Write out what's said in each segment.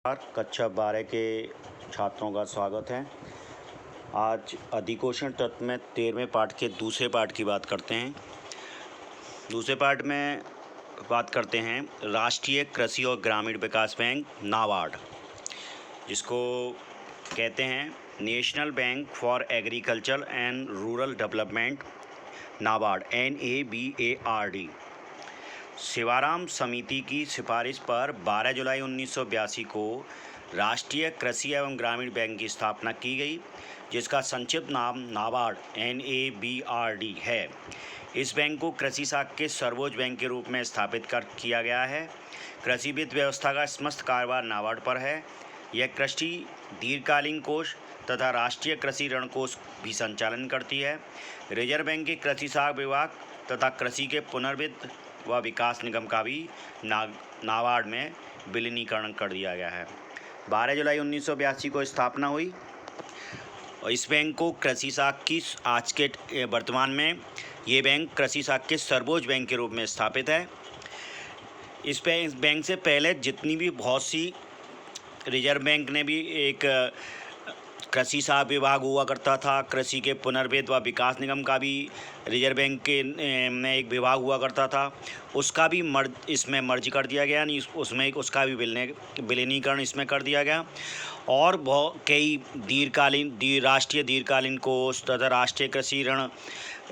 कक्षा 12 के छात्रों का स्वागत है। आज अधिकोषण तत्व में 13वें पाठ के दूसरे पाठ की बात करते हैं। दूसरे पाठ में बात करते हैं राष्ट्रीय कृषि और ग्रामीण विकास बैंक नाबार्ड, जिसको कहते हैं national bank for agriculture and rural development, NABARD NABARD। Sevaram समिति की सिफारिश पर 12 जुलाई 1982 को राष्ट्रीय कृषि एवं ग्रामीण बैंक की स्थापना की गई, जिसका संक्षिप्त नाम नाबार्ड NABARD है। इस बैंक को कृषि शाखा के सर्वोच्च बैंक के रूप में स्थापित किया गया है। कृषि वित्त व्यवस्था का समस्त कारोबार नाबार्ड पर है। यह कृषि दीर्घकालीन कोष तथा राष्ट्रीय कृषि ऋण कोष भी संचालन करती है। रिजर्व बैंक के कृषि शाखा विभाग तथा कृषि के पुनर्वित्त व विकास निगम का भी नाबार्ड में विलीनीकरण कर दिया गया है। 12 जुलाई 1982 को स्थापना हुई और इस बैंक को कृषि शाखा की आज के वर्तमान में ये बैंक कृषि शाखा के सर्वोच्च बैंक के रूप में स्थापित है। इस बैंक से पहले जितनी भी बहुत सी रिजर्व बैंक ने भी एक कृषि शाखा विभाग हुआ करता था। कृषि के पुनर्वित्त व विकास निगम का भी रिजर्व बैंक के में एक विभाग हुआ करता था, उसका भी इसमें मर्ज कर दिया गया, यानी उसमें उसका भी विलीनीकरण इसमें कर दिया गया। और बहुत कई राष्ट्रीय दीर्घकालीन कोष तथा राष्ट्रीय कृषि ऋण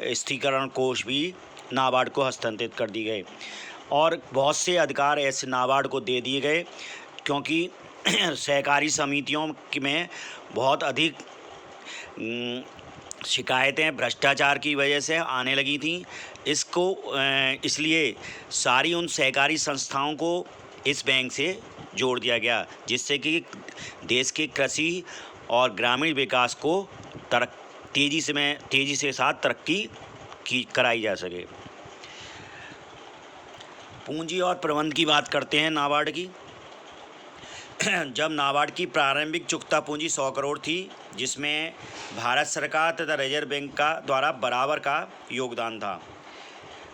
स्थिरीकरण कोष भी नाबार्ड को हस्तांतरित कर दिए गए और बहुत से अधिकार ऐसे नाबार्ड को दे दिए गए, क्योंकि सहकारी समितियों में बहुत अधिक शिकायतें भ्रष्टाचार की वजह से आने लगी थी। इसलिए सारी उन सहकारी संस्थाओं को इस बैंक से जोड़ दिया गया, जिससे कि देश के कृषि और ग्रामीण विकास को तेज़ी से साथ तरक्की कराई जा सके। पूंजी और प्रबंध की बात करते हैं नाबार्ड की। जब नाबार्ड की प्रारंभिक चुकता पूंजी 100 करोड़ थी, जिसमें भारत सरकार तथा रिजर्व बैंक का द्वारा बराबर का योगदान था।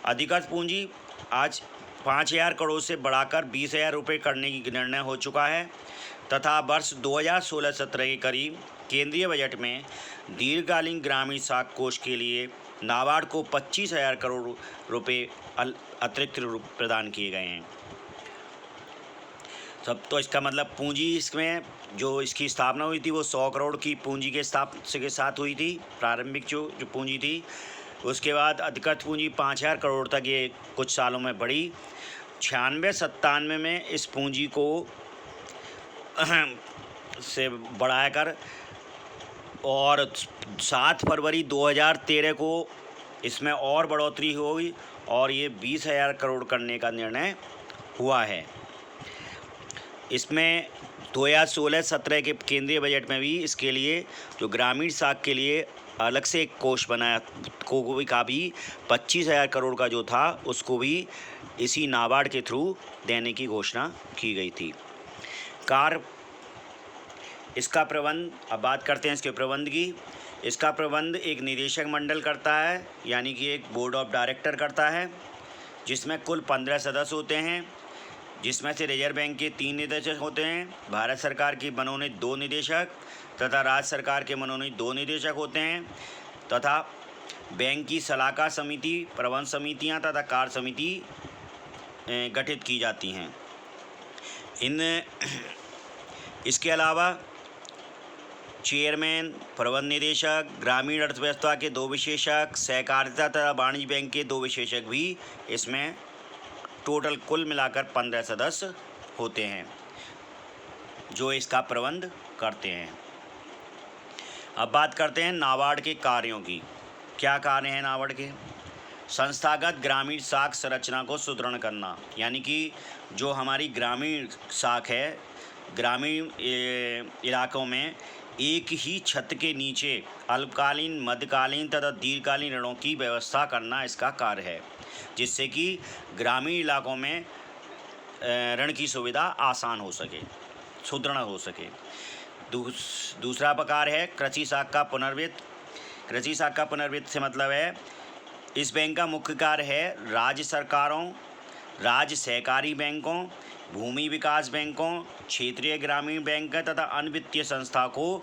अधिकृत पूंजी आज 5,000 करोड़ से बढ़ाकर 20,000 रुपये करने की निर्णय हो चुका है तथा वर्ष 2016-17 के करीब केंद्रीय बजट में दीर्घकालीन ग्रामीण शाखा कोष के लिए नाबार्ड को 25,000 करोड़ रुपये अतिरिक्त प्रदान किए गए हैं। सब तो इसका मतलब पूंजी इसमें जो इसकी स्थापना हुई थी वो 100 करोड़ की पूंजी के साथ हुई थी, प्रारंभिक जो पूंजी थी। उसके बाद अधिकृत पूंजी 5,000 करोड़ तक ये कुछ सालों में बढ़ी। 96-97 में इस पूंजी को से बढ़ाकर और 7 फरवरी 2013 को इसमें और बढ़ोतरी हुई और ये 20,000 करोड़ करने का निर्णय हुआ है। इसमें 2016-17 के केंद्रीय बजट में भी इसके लिए जो ग्रामीण शाखा के लिए अलग से एक कोष बनाया का भी 25,000 करोड़ का जो था उसको भी इसी नाबार्ड के थ्रू देने की घोषणा की गई थी। इसका प्रबंध, अब बात करते हैं इसके प्रबंध की। इसका प्रबंध एक निदेशक मंडल करता है, यानी कि एक बोर्ड ऑफ डायरेक्टर करता है, जिसमें कुल 15 सदस्य होते हैं, जिसमें से रिजर्व बैंक के 3 निदेशक होते हैं, भारत सरकार की मनोनीत 2 निदेशक तथा राज्य सरकार के मनोनीत 2 निदेशक होते हैं तथा बैंक की सलाहकार समिति, प्रबंध समितियां तथा कार्य समिति गठित की जाती हैं। इसके अलावा चेयरमैन, प्रबंध निदेशक, ग्रामीण अर्थव्यवस्था के 2 विशेषज्ञ, सहकारिता तथा वाणिज्य बैंक के 2 विशेषज्ञ भी इसमें टोटल कुल मिलाकर 15 सदस्य होते हैं जो इसका प्रबंध करते हैं। अब बात करते हैं नाबार्ड के कार्यों की। क्या कार्य हैं नाबार्ड के? संस्थागत ग्रामीण शाखा संरचना को सुदृढ़ करना, यानी कि जो हमारी ग्रामीण शाखा है, ग्रामीण इलाकों में एक ही छत के नीचे अल्पकालीन, मध्यकालीन तथा दीर्घकालीन ऋणों की व्यवस्था करना इसका कार्य है, जिससे कि ग्रामीण इलाकों में ऋण की सुविधा आसान हो सके, सुदृढ़ हो सके। दूसरा प्रकार है कृषि शाखा का पुनर्वित्त। कृषि शाखा का पुनर्वित्त से मतलब है इस बैंक का मुख्य कार्य है राज्य सरकारों, राज्य सहकारी बैंकों भूमि विकास बैंकों, क्षेत्रीय ग्रामीण बैंक तथा अन्य वित्तीय संस्था को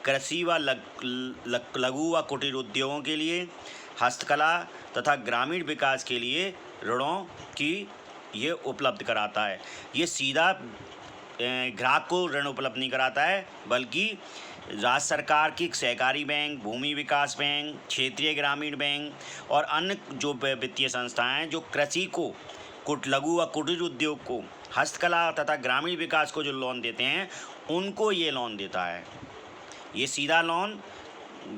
कृषि व लघु व कुटीर उद्योगों के लिए, हस्तकला तथा ग्रामीण विकास के लिए ऋणों की ये उपलब्ध कराता है। ये सीधा ग्राहक को ऋण उपलब्ध नहीं कराता है, बल्कि राज्य सरकार की सहकारी बैंक, भूमि विकास बैंक, क्षेत्रीय ग्रामीण बैंक और अन्य जो वित्तीय संस्थाएं हैं जो कृषि को, लघु व कुटीर उद्योग को, हस्तकला तथा ग्रामीण विकास को जो लोन देते हैं, उनको ये लोन देता है। ये सीधा लोन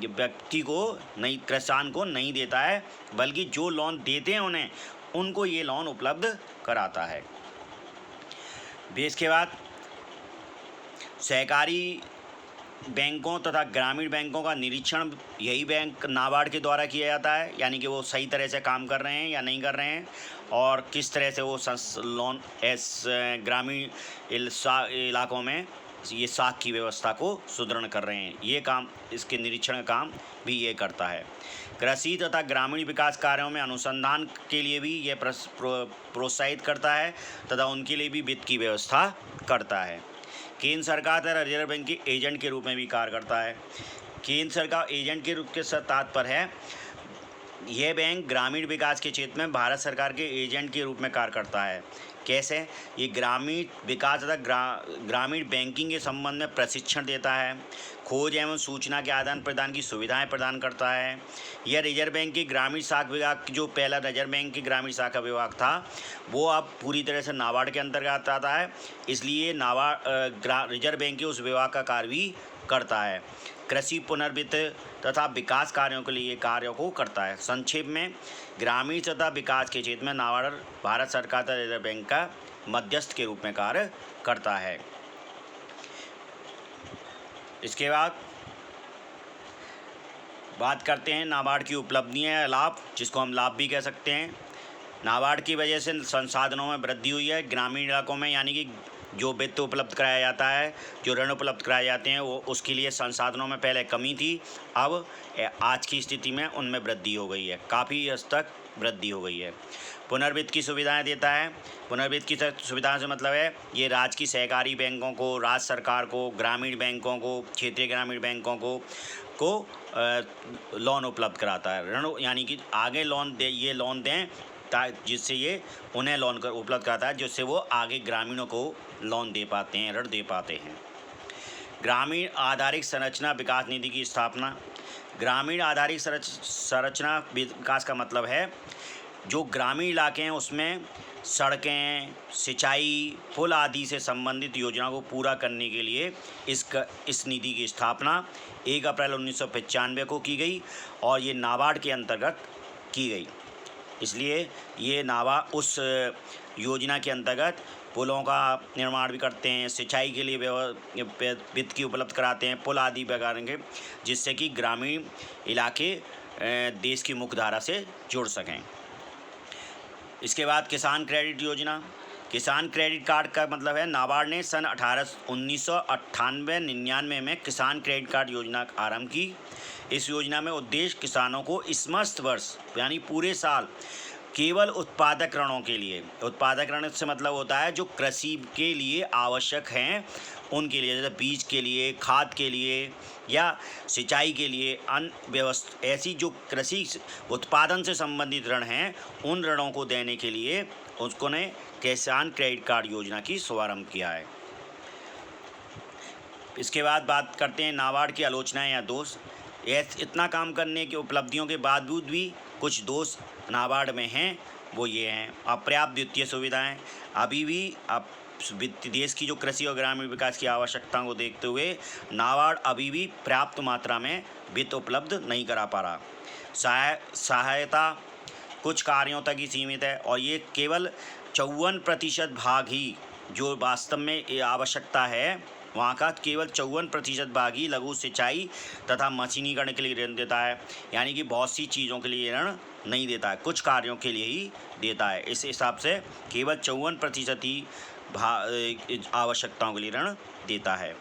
व्यक्ति को नहीं, किसान को नहीं देता है, बल्कि जो लोन देते हैं उन्हें, उनको ये लोन उपलब्ध कराता है। इसके बाद सहकारी बैंकों तथा ग्रामीण बैंकों का निरीक्षण यही बैंक नाबार्ड के द्वारा किया जाता है, यानी कि वो सही तरह से काम कर रहे हैं या नहीं कर रहे हैं, और किस तरह से वो लोन ग्रामीण इलाकों में ये साख की व्यवस्था को सुदृढ़ कर रहे हैं। ये काम, इसके निरीक्षण का काम भी ये करता है। कृषि तथा ग्रामीण विकास कार्यों में अनुसंधान के लिए भी ये प्रोत्साहित करता है तथा उनके लिए भी वित्त की व्यवस्था करता है। केंद्र सरकार तथा रिजर्व बैंक के एजेंट के रूप में भी कार्य करता है। केंद्र सरकार एजेंट के रूप के साथ तात्पर्य है, यह बैंक ग्रामीण विकास के क्षेत्र में भारत सरकार के एजेंट के रूप में कार्य करता है। कैसे? ये ग्रामीण विकास तथा ग्रामीण बैंकिंग के संबंध में प्रशिक्षण देता है, खोज एवं सूचना के आदान प्रदान की सुविधाएं प्रदान करता है। यह रिजर्व बैंक की ग्रामीण शाखा विभाग, जो पहला रिजर्व बैंक की ग्रामीण शाखा विभाग था, वो अब पूरी तरह से नाबार्ड के अंतर्गत आता है, इसलिए रिजर्व बैंक के उस विभाग का कार्य भी करता है। कृषि पुनर्वित्त तथा विकास कार्यों के लिए कार्यों को करता है। संक्षेप में, ग्रामीण तथा विकास के क्षेत्र में नाबार्ड भारत सरकार तथा रिजर्व बैंक का मध्यस्थ के रूप में कार्य करता है। इसके बाद बात करते हैं नाबार्ड की उपलब्धियां या लाभ, जिसको हम लाभ भी कह सकते हैं। नाबार्ड की वजह से संसाधनों में वृद्धि हुई है ग्रामीण इलाकों में, यानी कि जो वित्त उपलब्ध कराया जाता है, जो ऋण उपलब्ध कराए जाते हैं, वो उसके लिए संसाधनों में पहले कमी थी, अब आज की स्थिति में उनमें वृद्धि हो गई है, काफ़ी हद तक वृद्धि हो गई है। पुनर्वित्त की सुविधाएं देता है। पुनर्वित्त की सुविधाओं से मतलब है, ये राज्य की सहकारी बैंकों को, राज्य सरकार को, ग्रामीण बैंकों को, क्षेत्रीय ग्रामीण बैंकों को लोन उपलब्ध कराता है। ऋण, यानी कि आगे लोन दे, ये लोन दें जिससे ये उन्हें लोन कर उपलब्ध कराता है, जिससे वो आगे ग्रामीणों को लोन दे पाते हैं, ऋण दे पाते हैं। ग्रामीण आधारित संरचना विकास निधि की स्थापना। ग्रामीण आधारित संरचना विकास का मतलब है, जो ग्रामीण इलाके हैं उसमें सड़कें, सिंचाई, पुल आदि से संबंधित योजनाओं को पूरा करने के लिए इस निधि की स्थापना 1 अप्रैल 1995 को की गई और ये नाबार्ड के अंतर्गत की गई। इसलिए ये नाबार्ड उस योजना के अंतर्गत पुलों का निर्माण भी करते हैं, सिंचाई के लिए वित्त की उपलब्ध कराते हैं, पुल आदि करेंगे, जिससे कि ग्रामीण इलाके देश की मुख्य धारा से जुड़ सकें। इसके बाद किसान क्रेडिट योजना। किसान क्रेडिट कार्ड का मतलब है, नाबार्ड ने सन 1998-99 में किसान क्रेडिट कार्ड योजना आरंभ की। इस योजना में उद्देश्य किसानों को समस्त वर्ष, यानी पूरे साल, केवल उत्पादक ऋणों के लिए, उत्पादक ऋण से मतलब होता है जो कृषि के लिए आवश्यक हैं उनके लिए, जैसे बीज के लिए, खाद के लिए या सिंचाई के लिए, अन्य ऐसी जो कृषि उत्पादन से संबंधित ऋण हैं, उन ऋणों को देने के लिए उसको ने किसान क्रेडिट कार्ड योजना की शुभारंभ किया है। इसके बाद बात करते हैं नाबार्ड की आलोचनाएं या दोष। इतना काम करने की उपलब्धियों के बावजूद भी कुछ दोष नाबार्ड में हैं, वो ये हैं: अपर्याप्त वित्तीय सुविधाएं। अभी भी देश की जो कृषि और ग्रामीण विकास की आवश्यकताओं को देखते हुए नाबार्ड अभी भी पर्याप्त मात्रा में वित्त उपलब्ध नहीं करा पा रहा। सहायता कुछ कार्यों तक ही सीमित है और ये केवल 54% भाग ही, जो वास्तव में आवश्यकता है वहाँ का केवल 54% भाग ही लघु सिंचाई तथा मशीनीकरण के लिए ऋण देता है, यानी कि बहुत सी चीज़ों के लिए ऋण नहीं देता है, कुछ कार्यों के लिए ही देता है। इस हिसाब से केवल 54% ही आवश्यकताओं के लिए ऋण देता है।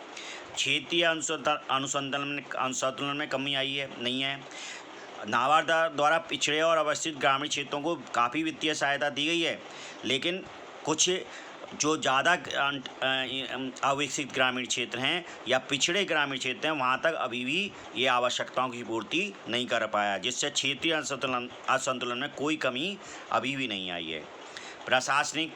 क्षेत्रीय अनुसंधान में कमी आई है, नहीं है। नाबार्ड द्वारा पिछड़े और अवस्थित ग्रामीण क्षेत्रों को काफ़ी वित्तीय सहायता दी गई है, लेकिन कुछ जो ज़्यादा अविकसित ग्रामीण क्षेत्र हैं या पिछड़े ग्रामीण क्षेत्र हैं, वहाँ तक अभी भी ये आवश्यकताओं की पूर्ति नहीं कर पाया, जिससे क्षेत्रीय असंतुलन में कोई कमी अभी भी नहीं आई है। प्रशासनिक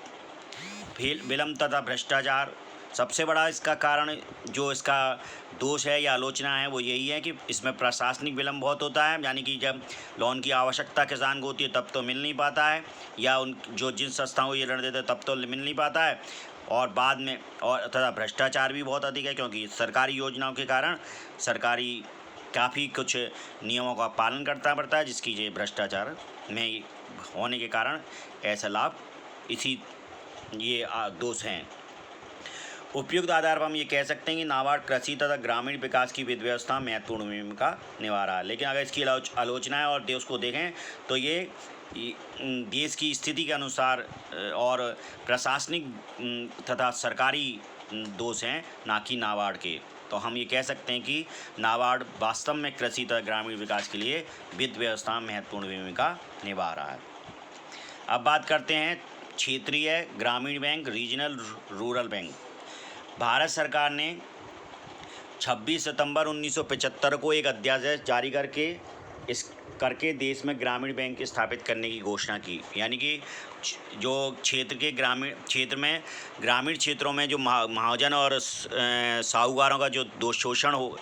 विलंब तथा भ्रष्टाचार, सबसे बड़ा इसका कारण, जो इसका दोष है या आलोचना है, वो यही है कि इसमें प्रशासनिक विलंब बहुत होता है। यानी कि जब लोन की आवश्यकता किसान को होती है तब तो मिल नहीं पाता है, या उन जो जिन संस्थाओं को ये ऋण देते हैं तब तो मिल नहीं पाता है, और बाद में और तथा भ्रष्टाचार भी बहुत अधिक है, क्योंकि सरकारी योजनाओं के कारण सरकारी काफ़ी कुछ नियमों का पालन करना पड़ता है, जिसकी ये भ्रष्टाचार में होने के कारण ऐसा लाभ इसी ये दोष हैं। उपयुक्त आधार पर हम ये कह सकते हैं कि नाबार्ड कृषि तथा ग्रामीण विकास की वित्त व्यवस्था महत्वपूर्ण भूमिका निभा रहा है। लेकिन अगर इसकी आलोचना है और देश को देखें तो ये देश की स्थिति के अनुसार और प्रशासनिक तथा सरकारी दोष हैं, ना कि नाबार्ड के। तो हम ये कह सकते हैं कि नाबार्ड वास्तव में कृषि तथा ग्रामीण विकास के लिए वित्त व्यवस्था में महत्वपूर्ण भूमिका निभा रहा है। अब बात करते हैं क्षेत्रीय ग्रामीण bank, regional rural bank. Bharat सरकार ने 26 सितंबर 1975 को एक अध्यादेश जारी करके देश में ग्रामीण बैंक स्थापित करने की घोषणा की। यानी कि जो ग्रामीण क्षेत्रों में जो महाजन और साहूकारों का जो शोषण हो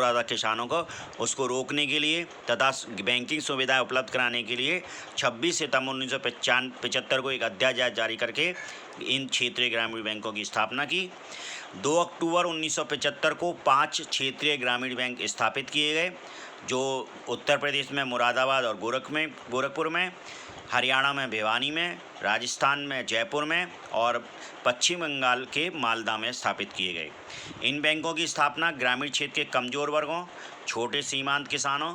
रहा था किसानों को, उसको रोकने के लिए तथा बैंकिंग सुविधाएं उपलब्ध कराने के लिए 26 सितंबर 1975 को एक अध्यादेश जारी करके इन क्षेत्रीय ग्रामीण बैंकों की स्थापना की। 2 अक्टूबर 1975 को 5 क्षेत्रीय ग्रामीण बैंक स्थापित किए गए, जो उत्तर प्रदेश में मुरादाबाद और गोरखपुर में, हरियाणा में भिवानी में, राजस्थान में जयपुर में और पश्चिम बंगाल के मालदा में स्थापित किए गए। इन बैंकों की स्थापना ग्रामीण क्षेत्र के कमज़ोर वर्गों, छोटे सीमांत किसानों,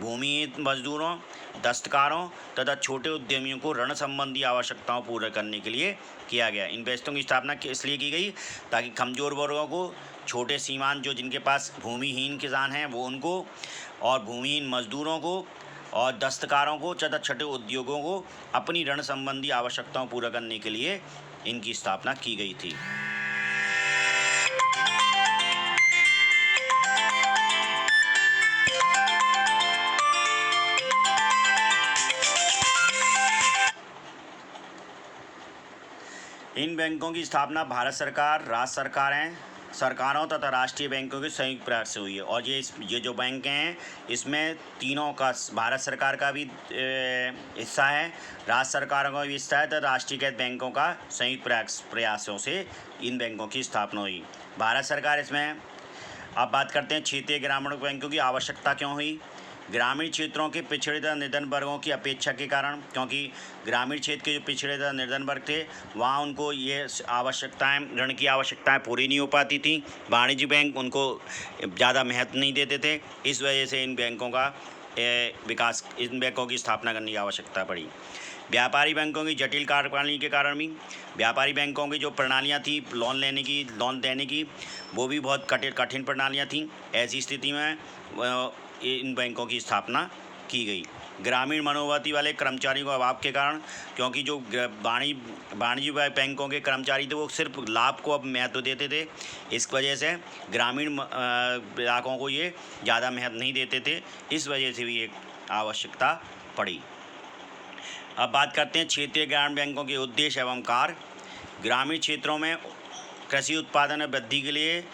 भूमिहीन मजदूरों, दस्तकारों तथा छोटे उद्यमियों को ऋण संबंधी आवश्यकताओं पूरा करने के लिए किया गया। इन बैंकों की स्थापना इसलिए की गई ताकि कमज़ोर वर्गों को, छोटे सीमांत जो जिनके पास भूमिहीन किसान हैं वो उनको, और भूमिहीन मजदूरों को और दस्तकारों को तथा छोटे उद्योगों को अपनी ऋण संबंधी आवश्यकताओं पूरा करने के लिए इनकी स्थापना की गई थी। इन बैंकों की स्थापना भारत सरकार, राज्य सरकारों तथा राष्ट्रीय बैंकों के संयुक्त प्रयास से हुई है। और ये जो बैंक हैं, इसमें तीनों का, भारत सरकार का भी हिस्सा है, राज्य सरकारों का भी हिस्सा है, तथा राष्ट्रीयकृत बैंकों का संयुक्त प्रयासों से इन बैंकों की स्थापना हुई। भारत सरकार इसमें, अब बात करते हैं क्षेत्रीय ग्रामीण बैंकों की आवश्यकता क्यों हुई। ग्रामीण क्षेत्रों के पिछड़े तथा निर्धन वर्गों की अपेक्षा के कारण, क्योंकि ग्रामीण क्षेत्र के जो पिछड़े तथा निर्धन वर्ग थे, वहाँ उनको ये आवश्यकताएं, ऋण की आवश्यकताएं पूरी नहीं हो पाती थी। वाणिज्य बैंक उनको ज़्यादा महत्व नहीं देते थे। इस वजह से इन बैंकों की स्थापना करने की आवश्यकता पड़ी। व्यापारी बैंकों की जटिल कार्यप्रणाली के कारण भी, व्यापारी बैंकों की जो प्रणालियाँ थी लोन देने की, वो भी बहुत कठिन प्रणालियाँ थीं। ऐसी स्थिति में इन बैंकों की स्थापना की गई। ग्रामीण मनोवृत्ति वाले कर्मचारियों के अभाव के कारण, क्योंकि जो वाणिज्य बैंकों के कर्मचारी थे वो सिर्फ लाभ को अब महत्व देते थे, इस वजह से ग्रामीण इलाकों को ये ज़्यादा महत्व नहीं देते थे। इस वजह से भी एक आवश्यकता पड़ी। अब बात करते हैं क्षेत्रीय ग्रामीण बैंकों के उद्देश्य एवं कार्य। ग्रामीण क्षेत्रों में कृषि उत्पादन में वृद्धि के लिए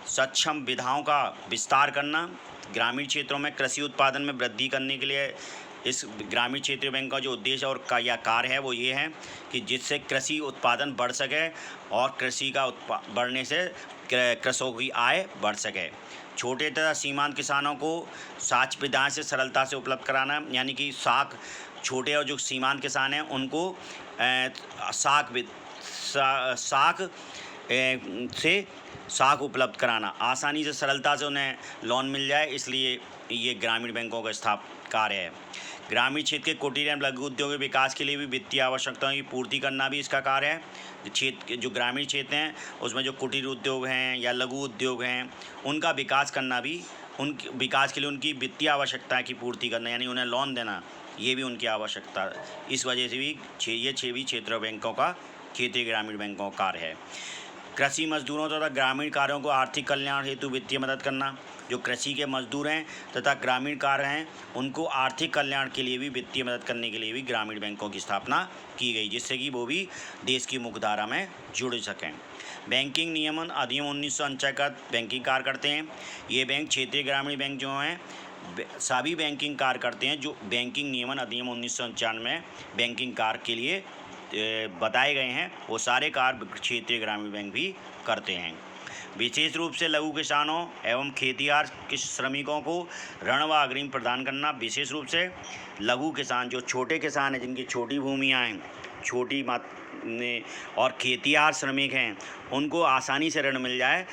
सक्षम विधाओं का विस्तार करना। ग्रामीण क्षेत्रों में कृषि उत्पादन में वृद्धि करने के लिए इस ग्रामीण क्षेत्रीय बैंक का जो उद्देश्य और कार्य है वो ये है कि जिससे कृषि उत्पादन बढ़ सके और कृषि का बढ़ने से कृषकों की आय बढ़ सके। छोटे तथा सीमांत किसानों को साख सुविधाएं से सरलता से उपलब्ध कराना, यानी कि छोटे और जो सीमांत किसान हैं उनको साख उपलब्ध कराना, आसानी से सरलता से उन्हें लोन मिल जाए, इसलिए ये ग्रामीण बैंकों का कार्य है। ग्रामीण क्षेत्र के कुटीर एवं लघु उद्योग के विकास के लिए भी वित्तीय आवश्यकताओं की पूर्ति करना भी इसका कार्य है। जो ग्रामीण क्षेत्र हैं उसमें जो कुटीर उद्योग हैं या लघु उद्योग हैं, उनका विकास करना भी, उनके विकास के लिए उनकी वित्तीय आवश्यकता की पूर्ति करना, यानी उन्हें लोन देना, ये भी उनकी आवश्यकता। इस वजह से भी ये 6 क्षेत्रीय बैंकों का क्षेत्रीय ग्रामीण बैंकों का कार्य है। कृषि मजदूरों तथा ग्रामीण कार्यों को आर्थिक कल्याण हेतु वित्तीय मदद करना। जो कृषि के मजदूर हैं तथा ग्रामीण कार्य हैं उनको आर्थिक कल्याण के लिए भी वित्तीय मदद करने के लिए भी ग्रामीण बैंकों की स्थापना की गई, जिससे कि वो भी देश की मुख्यधारा में जुड़ सकें। बैंकिंग नियमन अधिनियम 1995 का बैंकिंग कार्य करते हैं। ये बैंक क्षेत्रीय ग्रामीण बैंक जो हैं सभी बैंकिंग कार्य करते हैं। जो बैंकिंग नियमन अधिनियम 1995 में बैंकिंग कार्य के लिए बताए गए हैं वो सारे कार्य क्षेत्रीय ग्रामीण बैंक भी करते हैं। विशेष रूप से लघु किसानों एवं खेतिहर श्रमिकों को ऋण व अग्रिम प्रदान करना। विशेष रूप से लघु किसान जो छोटे किसान हैं जिनकी छोटी भूमियाँ हैं, छोटी और खेतिहर श्रमिक हैं उनको आसानी से ऋण मिल जाए,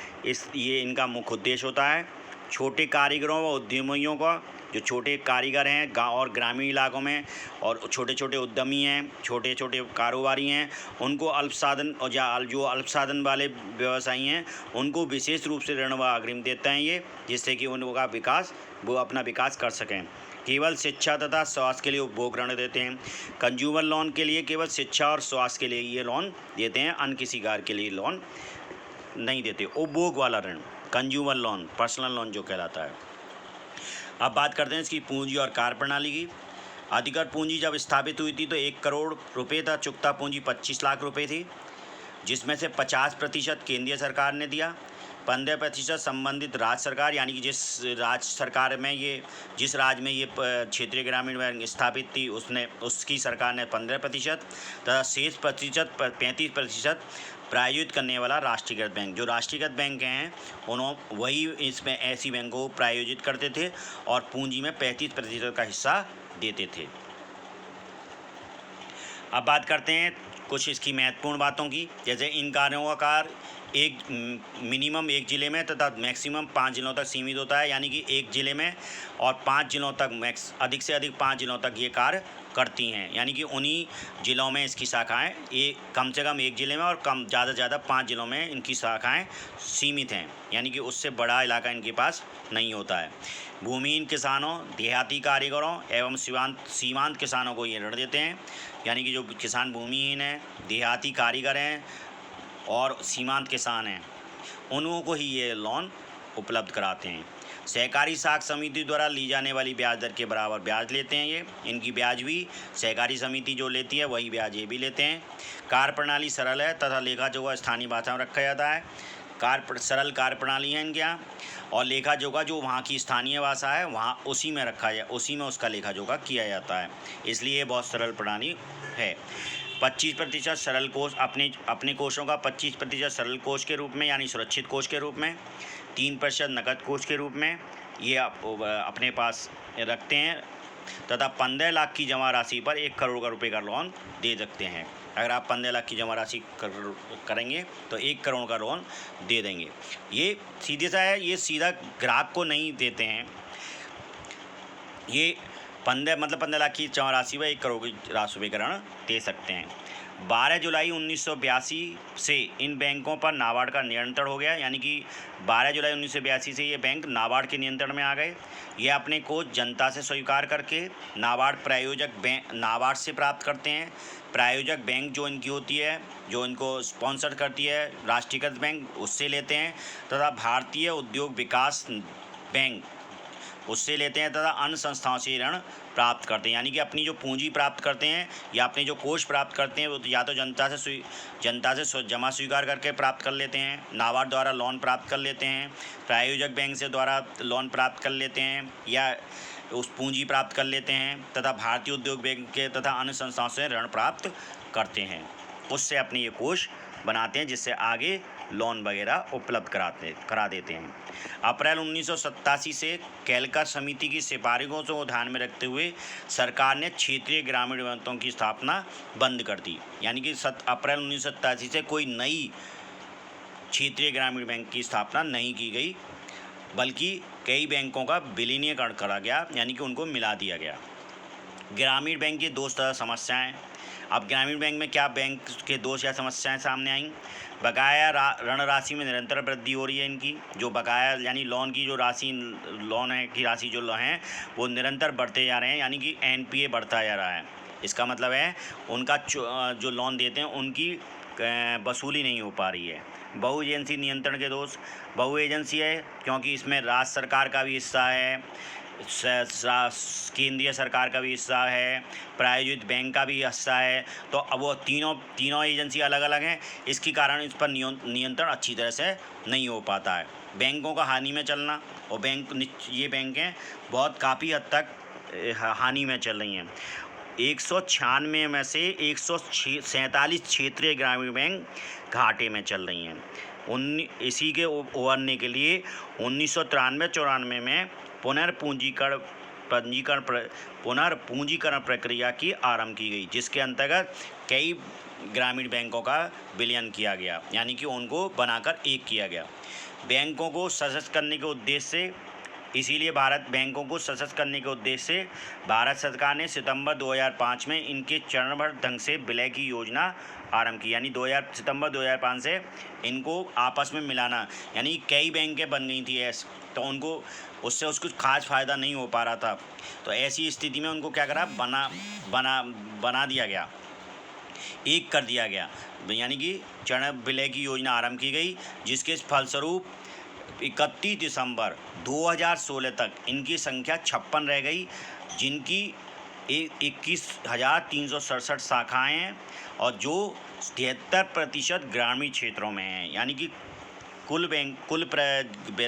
ये इनका मुख्य उद्देश्य होता है। छोटे कारीगरों व उद्यमियों का जो छोटे कारीगर हैं गांव और ग्रामीण इलाकों में और छोटे छोटे उद्यमी हैं, छोटे छोटे कारोबारी हैं, उनको अल्प साधन और जो अल्प साधन वाले व्यवसायी हैं उनको विशेष रूप से ऋण व अग्रिम देते हैं ये, जिससे कि उनका विकास वो अपना विकास कर सकें। केवल शिक्षा तथा स्वास्थ्य के लिए उपभोग ऋण देते हैं। कंज्यूमर लोन के लिए केवल शिक्षा और स्वास्थ्य के लिए ये लोन देते हैं, अन्य किसी कार्य के लिए लोन नहीं देते। उपभोग वाला ऋण कंज्यूमर लोन, पर्सनल लोन जो कहलाता है। अब बात करते हैं इसकी पूंजी और कार्यप्रणाली की। अधिकृत पूंजी जब स्थापित हुई थी तो 1 करोड़ रुपये था। चुकता पूंजी 25 लाख रुपये थी, जिसमें से 50% केंद्रीय सरकार ने दिया, 15% संबंधित राज्य सरकार, यानी कि जिस राज्य सरकार में जिस राज्य में ये क्षेत्रीय ग्रामीण बैंक स्थापित थी उसकी सरकार ने 15% तथा शेष 35% प्रायोजित करने वाला राष्ट्रीयकृत बैंक। जो राष्ट्रीयकृत बैंक हैं उन्होंने वही इसमें ऐसी बैंकों को प्रायोजित करते थे और पूंजी में 35% का हिस्सा देते थे। अब बात करते हैं कुछ इसकी महत्वपूर्ण बातों की। जैसे इन कार्यों का कार्य मिनिमम 1 जिले में तथा मैक्सिमम 5 जिलों तक सीमित होता है, यानी कि 1 जिले में और 5 जिलों तक अधिक से अधिक 5 जिलों तक ये कार्य करती हैं, यानी कि उन्हीं जिलों में इसकी शाखाएं कम से कम 1 जिले में और ज़्यादा से ज़्यादा 5 जिलों में इनकी शाखाएं सीमित हैं, यानी कि उससे बड़ा इलाका इनके पास नहीं होता है। भूमिहीन किसानों, देहाती कारीगरों एवं सीमांत किसानों को ये ऋण देते हैं, यानी कि जो किसान भूमिहीन हैं, देहाती कारीगर हैं और सीमांत किसान हैं उनको को ही ये लोन उपलब्ध कराते हैं। सहकारी साख समिति द्वारा ली जाने वाली ब्याज दर के बराबर ब्याज लेते हैं ये। इनकी ब्याज भी सहकारी समिति जो लेती है वही ब्याज ये भी लेते हैं। कार्य प्रणाली सरल है तथा लेखा जोखा स्थानीय भाषा में रखा जाता है। सरल कार्य प्रणाली है इनके यहाँ, और लेखा जोखा जो वहाँ की स्थानीय भाषा है वहाँ उसी में उसका लेखा जोखा किया जाता है, इसलिए ये बहुत सरल प्रणाली है। 25% सरल कोष, अपने कोषों का 25% सरल कोष के रूप में यानी सुरक्षित कोष के रूप में, 3% नकद कोष के रूप में ये अपने पास रखते हैं तथा 15 लाख की जमा राशि पर 1 करोड़ रुपये का लोन दे सकते हैं। अगर आप 15 लाख की जमा राशि करेंगे तो 1 करोड़ का लोन दे देंगे। ये सीधे सा है, ये सीधा ग्राहक को नहीं देते हैं। ये 15 लाख की जमा राशि पर 1 करोड़ की राशि का ऋण दे सकते हैं। 12 जुलाई 1982 से इन बैंकों पर नाबार्ड का नियंत्रण हो गया, यानी कि 12 जुलाई 1982 से ये बैंक नाबार्ड के नियंत्रण में आ गए। ये अपने कोष जनता से स्वीकार करके नाबार्ड से प्राप्त करते हैं। प्रायोजक बैंक जो इनकी होती है, जो इनको स्पॉन्सर करती है राष्ट्रीयकृत बैंक, उससे लेते हैं तथा भारतीय उद्योग विकास बैंक उससे लेते हैं तथा अन्य संस्थाओं से ऋण प्राप्त करते हैं। यानी कि अपनी जो पूंजी प्राप्त करते हैं या अपने जो कोष प्राप्त करते हैं वो या तो जनता से जमा स्वीकार करके प्राप्त कर लेते हैं, नाबार्ड द्वारा लोन प्राप्त कर लेते हैं, प्रायोजक बैंक से द्वारा लोन प्राप्त कर लेते हैं या उस पूंजी प्राप्त कर लेते हैं तथा भारतीय उद्योग बैंक के तथा अन्य संस्थाओं से ऋण प्राप्त करते हैं। उससे अपने ये कोष बनाते हैं जिससे आगे लोन वगैरह उपलब्ध करा देते हैं। अप्रैल 1987 से कैलका समिति की सिफारिशों को ध्यान में रखते हुए सरकार ने क्षेत्रीय ग्रामीण बैंकों की स्थापना बंद कर दी, यानी कि अप्रैल 1987 से कोई नई क्षेत्रीय ग्रामीण बैंक की स्थापना नहीं की गई, बल्कि कई बैंकों का विलीनीकरण करा गया, यानी कि उनको मिला दिया गया। ग्रामीण बैंक की 2 तरह समस्याएँ। अब ग्रामीण बैंक में क्या बैंक के 2 समस्याएं सामने आई। बकाया ऋण राशि में निरंतर वृद्धि हो रही है इनकी, जो बकाया यानी लोन की जो राशि जो हैं वो निरंतर बढ़ते जा रहे हैं, यानी कि NPA बढ़ता जा रहा है। इसका मतलब है उनका जो लोन देते हैं उनकी वसूली नहीं हो पा रही है। बहु एजेंसी नियंत्रण के दोष, बहु एजेंसी है क्योंकि इसमें राज्य सरकार का भी हिस्सा है, केंद्रीय सरकार का भी हिस्सा है, प्रायोजित बैंक का भी हिस्सा है। तो अब वो तीनों एजेंसी अलग अलग हैं, इसके कारण इस पर नियंत्रण अच्छी तरह से नहीं हो पाता है। बैंकों का हानि में चलना, और ये बैंकें बहुत काफ़ी हद तक हानि में चल रही हैं। 196 में से 147 क्षेत्रीय ग्रामीण बैंक घाटे में चल रही हैं। इसी के उभरने के लिए 1993-94 में पुनर्पूंजीकरण प्रक्रिया की आरंभ की गई, जिसके अंतर्गत कई ग्रामीण बैंकों का विलयन किया गया, यानी कि उनको बनाकर एक किया गया। बैंकों को सशक्त करने के उद्देश्य से बैंकों को सशक्त करने के उद्देश्य से भारत सरकार ने सितंबर 2005 में इनके चरणबद्ध ढंग से विलय की योजना आरंभ की, यानी सितंबर 2005 से इनको आपस में मिलाना, यानी कई बैंकें बन गई थी ऐसे, तो उनको उससे कुछ खास फ़ायदा नहीं हो पा रहा था। तो ऐसी स्थिति में उनको क्या करा, बना दिया गया, एक कर दिया गया, यानी कि चरण विलय की योजना आरंभ की गई, जिसके फलस्वरूप 31 दिसंबर 2016 तक इनकी संख्या 56 रह गई, जिनकी 21,367 शाखाएँ हैं, और जो 73% ग्रामीण क्षेत्रों में हैं, यानी कि कुल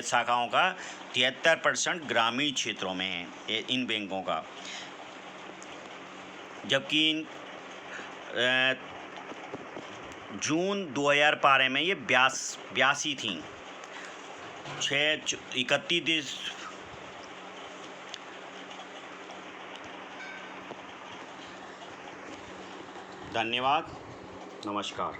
शाखाओं का 73% ग्रामीण क्षेत्रों में है इन बैंकों का। जबकि जून 2012 में ये 82 थी। 31 धन्यवाद, नमस्कार।